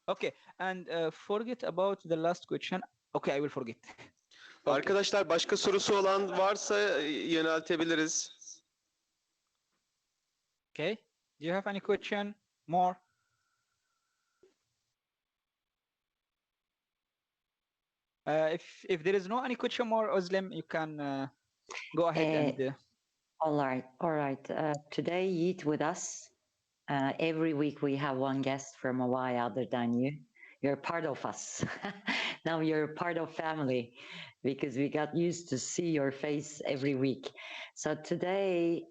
Okay. And forget about the last question. Okay, I will forget. Okay. Arkadaşlar, başka sorusu olan varsa yöneltebiliriz. Okay. Do you have any question more? If there is no any question more, Özlem, you can go ahead and. All right. Today, eat with us. Every week we have one guest from Avaya other than you. You're part of us. Now you're part of family, because we got used to see your face every week. So today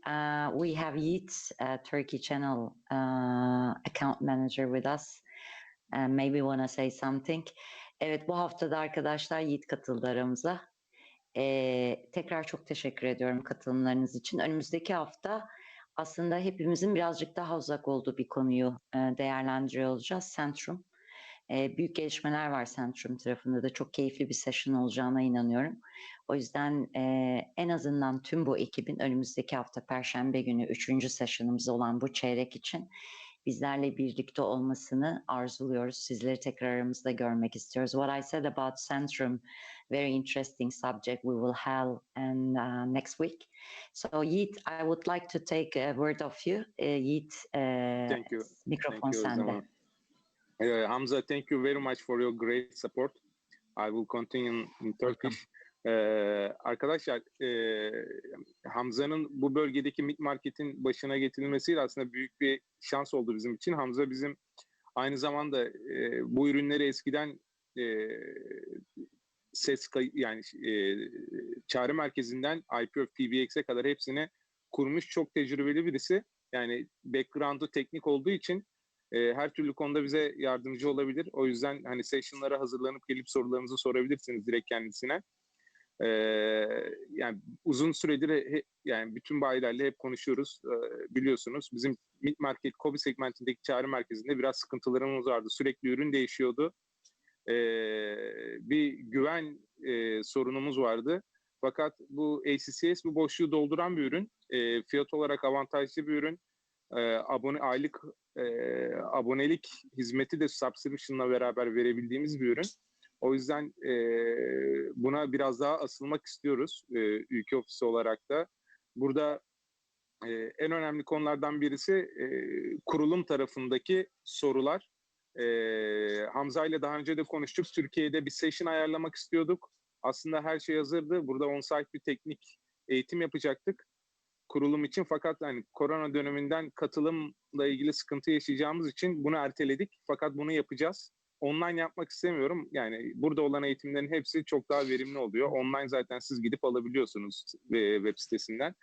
we have Yiğit, Turkey channel account manager with us. maybe wanna say something. Evet, bu haftada arkadaşlar Yiğit katıldı aramıza. Tekrar çok teşekkür ediyorum katılımlarınız için. Önümüzdeki hafta aslında hepimizin birazcık daha uzak olduğu bir konuyu değerlendiriyor olacağız. Centrum. Büyük gelişmeler var Centrum tarafında da. Çok keyifli bir session olacağına inanıyorum. O yüzden en azından tüm bu ekibin önümüzdeki hafta Perşembe günü 3. session'ımız olan bu çeyrek için bizlerle birlikte olmasını arzuluyoruz. Sizleri tekrar aramızda görmek istiyoruz. What I said about Centrum, very interesting subject we will have and next week. So Yiğit, I would like to take a word of you. Yiğit, Thank you. mikrofon Thank you, sende. Hamza, thank you very much for your great support. I will continue in Turkish. Arkadaşlar, Hamza'nın bu bölgedeki Midmarket'in başına getirilmesiyle aslında büyük bir şans oldu bizim için. Hamza bizim aynı zamanda bu ürünleri eskiden çağrı merkezinden IPO, PBX'e kadar hepsini kurmuş çok tecrübeli birisi. Yani background'u teknik olduğu için her türlü konuda bize yardımcı olabilir. O yüzden hani session'lara hazırlanıp gelip sorularınızı sorabilirsiniz direkt kendisine. Yani uzun süredir yani bütün bayilerle hep konuşuyoruz. Biliyorsunuz bizim Midmarket, Kobi segmentindeki çağrı merkezinde biraz sıkıntılarımız vardı. Sürekli ürün değişiyordu. Bir güven sorunumuz vardı. Fakat bu ACCS bu boşluğu dolduran bir ürün. Fiyat olarak avantajlı bir ürün. Aylık abonelik hizmeti de subscription'la beraber verebildiğimiz bir ürün. O yüzden buna biraz daha asılmak istiyoruz ülke ofisi olarak da. Burada en önemli konulardan birisi kurulum tarafındaki sorular. Hamza ile daha önce de konuştuk. Türkiye'de bir session ayarlamak istiyorduk. Aslında her şey hazırdı. Burada on-site bir teknik eğitim yapacaktık kurulum için. Fakat hani korona döneminden katılımla ilgili sıkıntı yaşayacağımız için bunu erteledik. Fakat bunu yapacağız. Online yapmak istemiyorum. Yani burada olan eğitimlerin hepsi çok daha verimli oluyor. Online zaten siz gidip alabiliyorsunuz web sitesinden.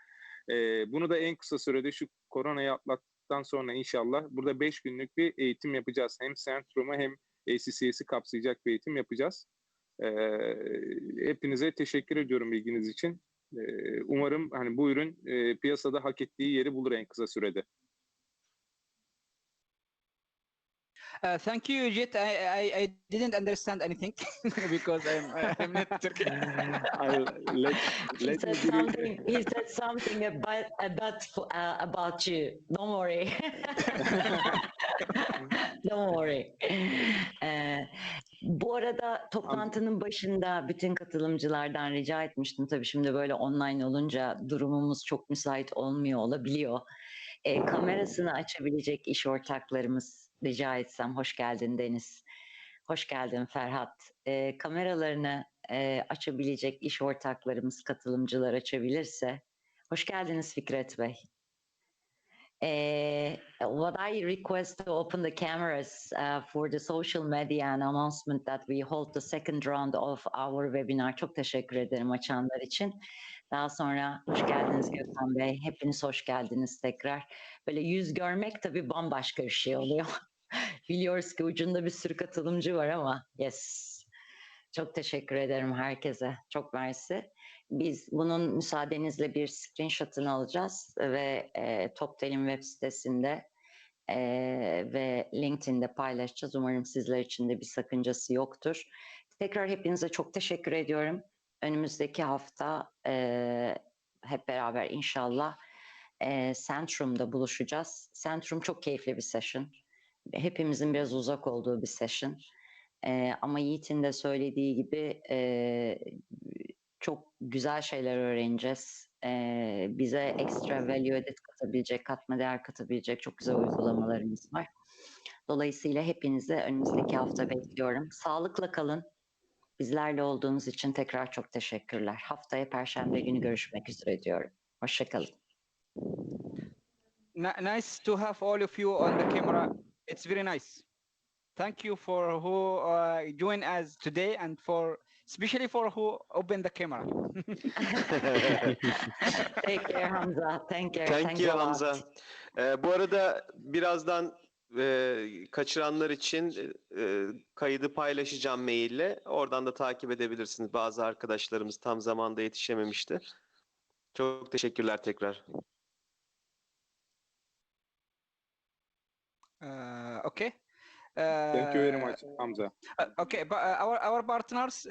Bunu da en kısa sürede şu koronayı atlattıktan sonra inşallah burada 5 günlük bir eğitim yapacağız. Hem Centrum'u hem ACCS'i kapsayacak bir eğitim yapacağız. Hepinize teşekkür ediyorum bilginiz için. Umarım hani bu ürün piyasada hak ettiği yeri bulur en kısa sürede. Thank you, Jet. I didn't understand anything because I'm not Turkish. He said something about you. Don't worry. Don't worry. Bu arada toplantının başında bütün katılımcılardan rica etmiştim. Tabii şimdi böyle online olunca durumumuz çok müsait olmuyor olabiliyor. Kamerasını açabilecek iş ortaklarımız rica etsem. Hoş geldin Deniz. Hoş geldin Ferhat. Kameralarını açabilecek iş ortaklarımız, katılımcılar açabilirse. Hoş geldiniz Fikret Bey. What I request to open the cameras for the social media and announcement that we hold the second round of our webinar. Çok teşekkür ederim açanlar için. Daha sonra hoş geldiniz Gökhan Bey. Hepiniz hoş geldiniz tekrar. Böyle yüz görmek tabii bambaşka bir şey oluyor. Biliyoruz ki ucunda bir sürü katılımcı var ama yes. Çok teşekkür ederim herkese. Çok mersi. Biz bunun müsaadenizle bir screenshot'ını alacağız ve Toptel'in web sitesinde ve LinkedIn'de paylaşacağız. Umarım sizler için de bir sakıncası yoktur. Tekrar hepinize çok teşekkür ediyorum. Önümüzdeki hafta hep beraber inşallah Centrum'da buluşacağız. Centrum çok keyifli bir session. Hepimizin biraz uzak olduğu bir session. Ama Yiğit'in de söylediği gibi çok güzel şeyler öğreneceğiz. Bize ekstra value added katabilecek, katma değer katabilecek çok güzel uygulamalarımız var. Dolayısıyla hepinizi önümüzdeki hafta bekliyorum. Sağlıkla kalın. Bizlerle olduğunuz için tekrar çok teşekkürler. Haftaya Perşembe günü görüşmek üzere diyorum. Hoşçakalın. Nice to have all of you on the camera. It's very nice. Thank you for who joined us today and especially for who opened the camera. Take care Hamza. Thank you. Thank you Hamza. Bu arada birazdan kaçıranlar için kaydı paylaşacağım maille. Oradan da takip edebilirsiniz. Bazı arkadaşlarımız tam zamanda yetişememişti. Çok teşekkürler tekrar. Okay. Thank you very much, Hamza. Okay, but our partners,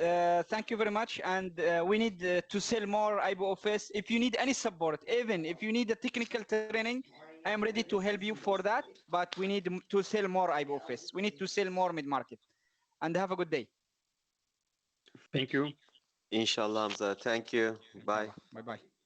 thank you very much, and we need to sell more IBOFS. If you need any support, even if you need a technical training, I am ready to help you for that. But we need to sell more IBOFS. We need to sell more mid-market. And have a good day. Thank you. İnşallah Hamza. Thank you. Bye. Bye bye.